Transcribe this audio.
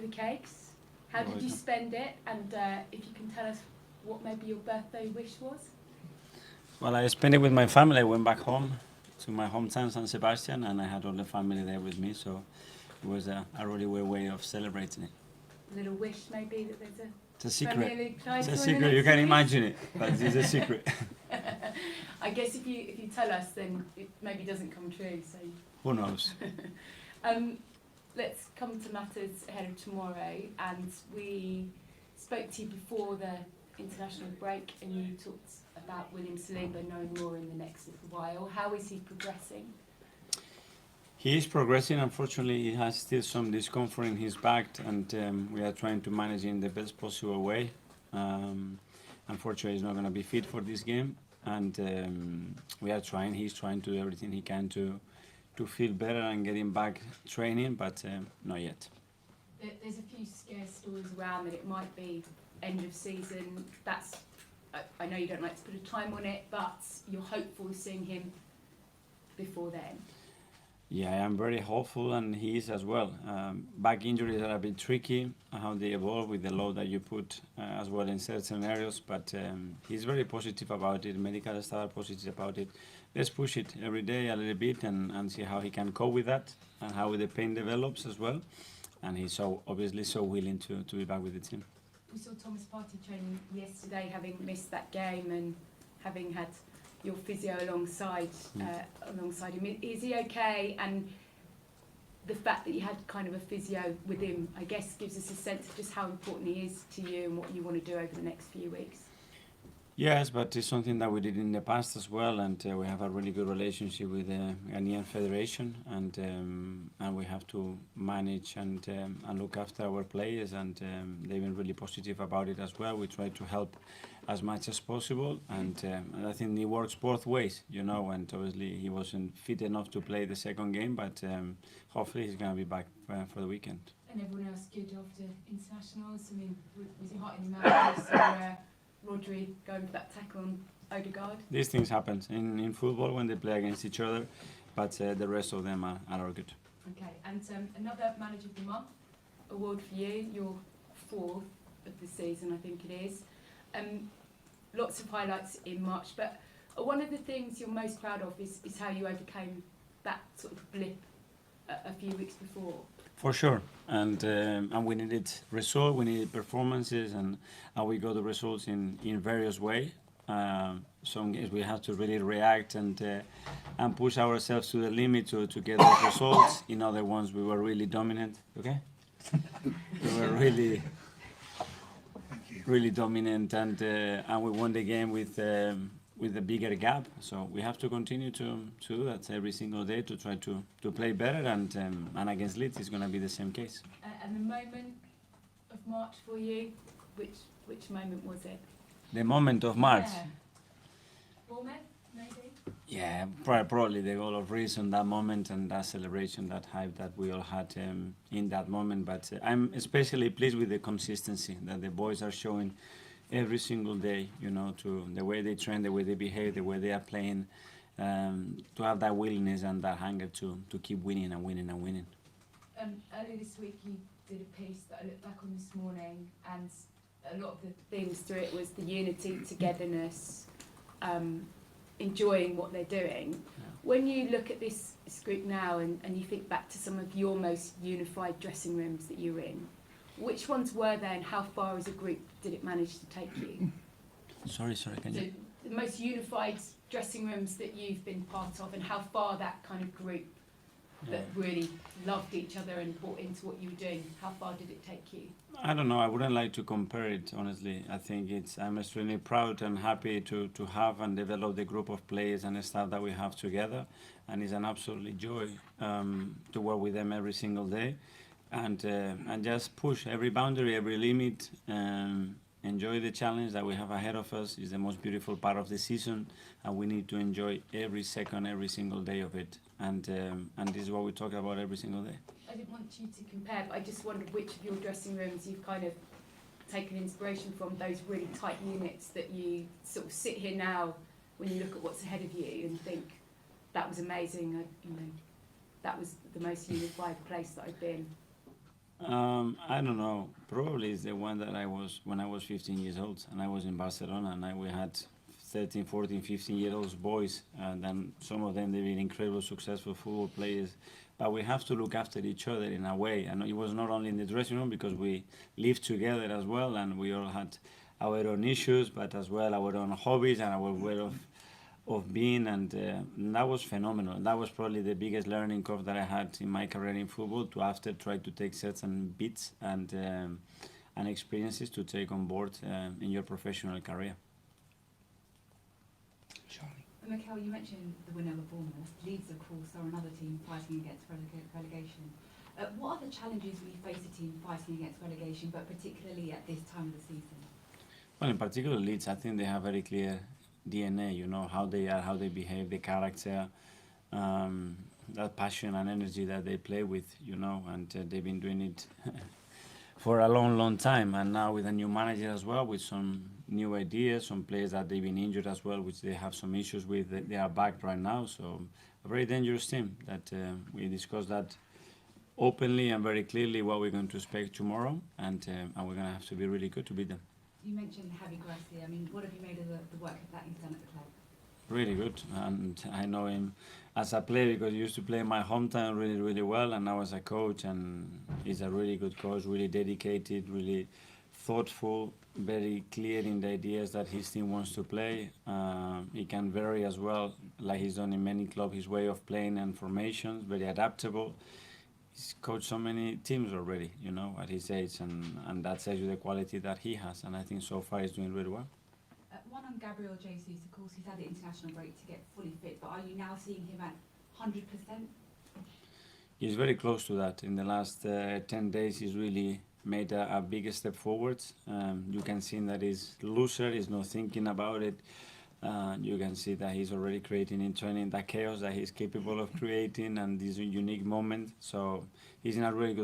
the cakes. How did you spend it? And if you can tell us what maybe your birthday wish was? Well, I spent it with my family. I went back home to my hometown, San Sebastian, and I had all the family there with me. So it was a really weird way of celebrating it. A little wish, maybe, that there's a... It's a secret. It's a secret. You can imagine it, but it's a secret. I guess if you tell us, then it maybe doesn't come true. So who knows? Let's come to matters ahead of tomorrow. And we spoke to you before the international break, and you talked about William Saliba knowing more in the next little while. How is he progressing? He is progressing. Unfortunately, he has still some discomfort in his back, and we are trying to manage it in the best possible way. Unfortunately, he's not going to be fit for this game, and we are trying. He's trying to do everything he can to feel better and get him back training, but not yet. There's a few scare stories around that it might be end of season. I know you don't like to put a time on it, but you're hopeful of seeing him before then. Yeah, I am very hopeful, and he is as well. Back injuries are a bit tricky, how they evolve with the load that you put as well in certain areas, but he's very positive about it. Medical staff are positive about it. Let's push it every day a little bit and see how he can cope with that and how the pain develops as well. And he's obviously so willing to be back with the team. We saw Thomas Partey training yesterday, having missed that game and having had your physio alongside him. Is he okay? And the fact that you had kind of a physio with him, I guess, gives us a sense of just how important he is to you and what you want to do over the next few weeks. Yes, but it's something that we did in the past as well, and we have a really good relationship with the Ghanaian Federation, and we have to manage and look after our players, and they've been really positive about it as well. We try to help as much as possible, and I think it works both ways, and obviously he wasn't fit enough to play the second game, but hopefully he's going to be back for the weekend. And everyone else good after internationals? I mean, was it hot in your mouth? Rodri going for that tackle on Odegaard? These things happen in football when they play against each other, but the rest of them are all good. Okay, and another Manager of the Month award for you, your fourth of the season, I think it is. Lots of highlights in March, but one of the things you're most proud of is how you overcame that sort of blip a few weeks before. For sure, and we needed results, we needed performances, and we got the results in various ways. Some games we had to really react and push ourselves to the limit to get those results. In other ones, we were really dominant. Okay, we were really dominant, and we won the game with a bigger gap. So we have to continue to do that every single day to try to play better, and against Leeds it's going to be the same case. And the moment of March for you, which moment was it? The moment of March? Yeah. Bournemouth, maybe? Yeah, probably the goal of reason, that moment and that celebration, that hype that we all had in that moment. But I'm especially pleased with the consistency that the boys are showing every single day, to the way they train, the way they behave, the way they are playing, to have that willingness and that hunger to keep winning and winning and winning. Earlier this week you did a piece that I looked back on this morning, and a lot of the themes through it was the unity, togetherness, enjoying what they're doing. Yeah. When you look at this group now and you think back to some of your most unified dressing rooms that you're in, which ones were there, and how far as a group did it manage to take you? Sorry, can you... The most unified dressing rooms that you've been part of, and how far that kind of group that really loved each other and bought into what you were doing, how far did it take you? I don't know, I wouldn't like to compare it, honestly. I think I'm extremely proud and happy to have and develop the group of players and staff that we have together, and it's an absolutely joy to work with them every single day. And just push every boundary, every limit, enjoy the challenge that we have ahead of us. Is the most beautiful part of the season, and we need to enjoy every second, every single day of it. And this is what we talk about every single day. I didn't want you to compare, but I just wondered which of your dressing rooms you've kind of taken inspiration from, those really tight units that you sort of sit here now when you look at what's ahead of you and think, that was amazing, that was the most unified place that I've been. I don't know. Probably it's the one that I was when I was 15 years old and I was in Barcelona and we had 13, 14, 15-year-old boys, and then some of them they've been incredible, successful football players. But we have to look after each other in a way, and it was not only in the dressing room because we lived together as well, and we all had our own issues, but as well our own hobbies and our way of being, and that was phenomenal. That was probably the biggest learning curve that I had in my career in football. To after try to take certain bits and experiences to take on board in your professional career. Charlie. Mikel, you mentioned the winner of Bournemouth. Leeds, of course, are another team fighting against relegation. What are the challenges we face a team fighting against relegation, but particularly at this time of the season? Well, in particular, Leeds, I think they have very clear DNA. You know how they are, how they behave, the character, that passion and energy that they play with. You know, and they've been doing it for a long, long time. And now with a new manager as well, with some new ideas, some players that they've been injured as well, which they have some issues with. They are back right now, so a very dangerous team that we discussed that openly and very clearly what we're going to expect tomorrow, and we're going to have to be really good to beat them. You mentioned Javi Gracia. I mean, what have you made of the work that he's done at the club? Really good, and I know him as a player because he used to play in my hometown really, really well, and now as a coach, and he's a really good coach, really dedicated, really thoughtful, very clear in the ideas that his team wants to play. He can vary as well, like he's done in many clubs, his way of playing and formations, very adaptable. He's coached so many teams already, you know, at his age, and that says you the quality that he has, and I think so far he's doing really well. One on Gabriel Jesus, of course, he's had the international break to get fully fit, but are you now seeing him at 100%? He's very close to that. In the last 10 days, he's really made a big step forward. You can see that he's looser, he's not thinking about it. You can see that he's already creating in training that chaos that he's capable of creating and this unique moment. So he's in a really good